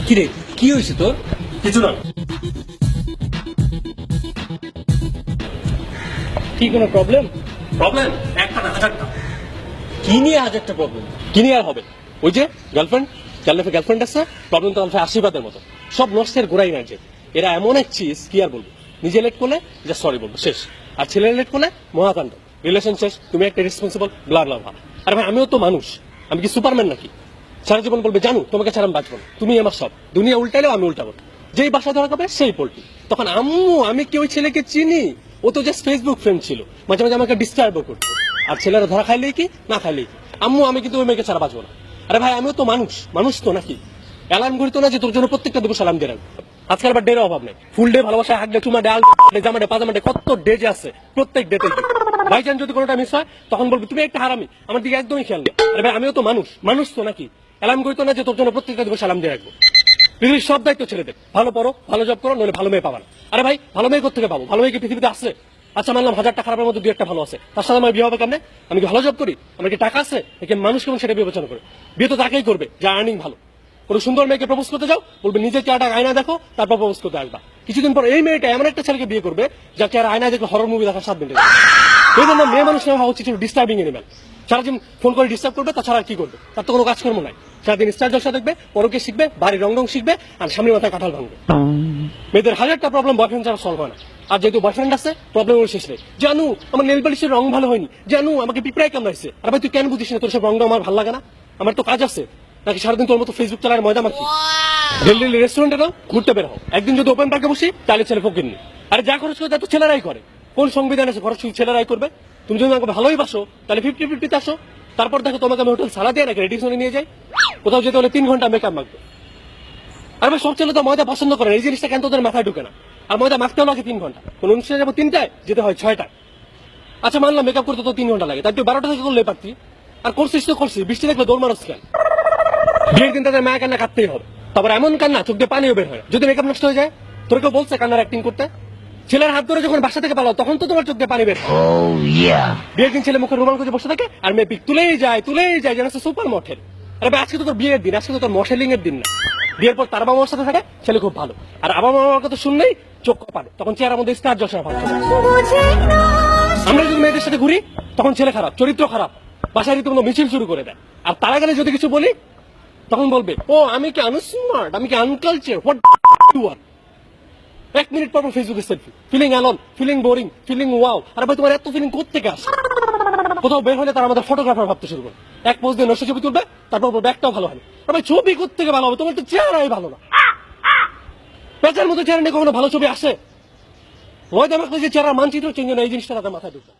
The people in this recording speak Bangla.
কিরে, কি হয়েছে তোর? কিছু না। কি কোনো প্রবলেম? প্রবলেম একটা না, হাজারটা। কি নিয়ে হাজারটা প্রবলেম? কি নিয়ে আর হবে? ওই যে গার্লফ্রেন্ড, গার্লফ্রেন্ড আছে, প্রবলেম তো আশীর্বাদের মতো। সব নষ্টের গোড়াই না যে এরা এমন এক চিজ, কি আর বলবো। নিজে লেট করলে যা সরি বলবো, শেষ। আর ছেলে লেট করলে মহাকাণ্ড, রিলেশন শেষ, তুমি একটা রেসপন্সিবল, ব্লা ব্লা ব্লা। আরে ভাই, আমিও তো মানুষ, আমি কি সুপারম্যান নাকি? সারা জীবন বলবে জানো তোমাকে ছাড়া আমি বাঁচবো না, তুমি আমার সব। দুনিয়া উল্টাইলেও আমি উল্টাবো। যেই বাসা ধরা খাবে সেই পোল্ট্রি। তখন আম্মু, আমি কি ওই ছেলেকে চিনি? ও তো জাস্ট ফেসবুক ফ্রেন্ড ছিল, মাঝে মাঝে আমাকে ডিস্টার্বও করতো। আর ছেলেরা ধরা খাইলেই কি, না খাইলেই কি, আম্মু আমি কিন্তু ওই মেয়েকে ছাড়া বাঁচবো না। আরে ভাই, আমিও তো মানুষ, মানুষ তো নাকি? অ্যালার্ম ঘুরতো না যে তোর জন্য প্রত্যেকটা দেবো সালাম দিয়ে রাখবো। আজকাল আবার ডের অভাব নেই, ফুল ডে ভালোবাসা, হাগলে, চুমা, ডাল, জামাডে, পাজামাডে, কত ডে যে আছে, প্রত্যেক ডেতে। ভাই চান যদি কোনোটা মিস হয় তখন বলবি তুমি একটা হারামি, আমার দিকে একদমই খেয়াল নেই। আরে ভাই, আমিও তো মানুষ, মানুষ তো নাকি? অ্যালার্ম ঘুরতো না যে তোর জন্য প্রত্যেকটা দেবো সালাম দিয়ে রাখবো। পৃথিবীর সব দায়িত্ব ছেড়ে ভালো পড়ো, ভালো জব করো, নইলে ভালো মেয়ে পাবা না। আরে ভাই, ভালো মেয়ে কোথেকে পাবো? ভালো মেয়ে কি পৃথিবীতে আসছে? আচ্ছা মানলাম 1000টা খারাপের মধ্যে 2-1টা ভালো আছে, তার সাথে আমার বিয়ে হবে কেমনে? আমি কি ভালো জব করি? আমার কি টাকা আছে? নাকি মানুষ কেমন সেটা বিবেচনা করে? বিয়ে তো তাকেই করবে যা আর্নিং ভালো। কোনো সুন্দর মেয়েকে প্রপোজ করতে যাও, বলবে নিজের চেহারাটা আয়না দেখো, তারপর প্রপোজ করতে আসবা। কিছুদিন পর এই মেয়েটা এমন একটা ছেলেকে বিয়ে করবে যার চেহারা আয়না দেখে হরর মুভি দেখার 7 মিনিট। এই জন্য মেয়ে মানুষ নেওয়া উচিত ডিস্টার্বিং এনিম্যাল। সারাদিন ফোন করে ডিস্টার্ব করবে, তাছাড়া আর কি করবে? তার তো কোনো কাজকর্ম নাই। সারাদিন স্টার জলসা দেখবে, পরকে শিখবে, বাড়ির রং শিখবে, আর সামনের মাথায় কাঁঠাল ভাঙবে। মেয়েদের হাজারটা প্রবলেম বয়ফ্রেন্ড ছাড়া সলভ হয় না। আর যেহেতু বয়ফ্রেন্ড আছে, প্রবলেম ওর শেষ নেই। জানু আমার নেল পালিশের রং ভালো হয়নি, জানু আমাকে পিঁপড়ায় কামড়াইছে। আর ভাই তুই কেন বুঝিস না তোর সব রংটা আমার ভালো লাগে না? আমার তো কাজ আছে, নাকি সারাদিন তোর মতো ফেসবুক চালার ময়দা মাখি? দিল্লি রেস্টুরেন্টে নাও, ঘুরতে বের হও। একদিন যদি ওপেন পার্কে বসি, তাহলে ছেলে ফকির নি। আরে যা খরচ করে তা তো ছেলেরাই করে। কোন সংবিধান আছে খরচ শুধু ছেলেরাই করবে? তুমি যদি আমাকে ভালোই বাসো তাহলে 50-50 আসো। তারপর দেখো তোমাকে আমি হোটেল সালা দিয়ে নাকি রেডিশনে নিয়ে যাই। কোথাও যেতে হলে 3 ঘন্টা মেকআপ মাখবে। আর ভাই সব ছেলে তো ময়দা পছন্দ করে, এই জিনিসটা কেন তোদের মাথায় ঢুকে না? আর ময়দা মাখতেও লাগে 3 ঘন্টা। কোন অনুষ্ঠানে যাবো 3টায়, যেতে হয় 6টায়। আচ্ছা মানলাম মেকআপ করতে তো 3 ঘন্টা লাগে, তাই তুই 12টা থেকে করলে পারতি। আর করছিস তো করছিস, বৃষ্টি দেখলে দৌড় মারস কেন? বিয়ের দিন তাদের মায়া কান্না কাটতেই হবে। তারপর এমন কান্না চোখ দিয়ে পানিও বের হয় যদি মেকআপ নষ্ট হয়ে যায়। তোর কেউ বলছে কান্নার অ্যাক্টিং করতে? ছেলের হাত ধরে যখন বাসা থেকে পালাও তখন তো তোমার চোখ দিয়ে পানি বের হয়। বিয়ের দিন ছেলে মুখে রুমাল করে বসে থাকে আর মেয়ে পিক তুলেই যায় যেন সুপার মডেল। আরে ভাই আজকে তো তোর বিয়ের দিন, আজকে তো তোর মডেলিং এর দিন না। বিয়ের পর তার বাবা মার সাথে থাকে, ছেলে খুব ভালো। আর আবার মামার কথা শুনলেই চোখ কপালে, তখন চেহারার মধ্যে স্টার জলসা ভাব। আমরা যদি মেয়েদের সাথে ঘুরি তখন ছেলে খারাপ, চরিত্র খারাপ, বাসায় রীতিমতো মিছিল শুরু করে দেয়। আর তারা গেলে যদি কিছু বলি তখন বলবে ও আমি কি আনস্মার্ট, আমি কি unculture, what you are. 1 minute পর ফেসবুকে selfie, feeling alone, feeling boring, feeling wow. আরে ভাই তোমার এত ফিলিং কোত্থেকে আসে? কোথাও বের হলে তারা আমাদের ফটোগ্রাফার ভাবতে শুরু করে। এক পোজ দিয়ে নষ্ট ছবি তুলবে, তারপর ব্যাগটাও ভালো হয় না। আরে ভাই ছবি কোত্থেকে ভালো হবে? তোমার তো চেহারাই ভালো না। পেঁচার মতো চেহারা নিয়ে কখনো ভালো ছবি আসে? ময়দা মাখলে যে চেহারা মানচিত্র চেঞ্জ হয় না, এই জিনিসটা তাদের মাথায় ঢুকবে।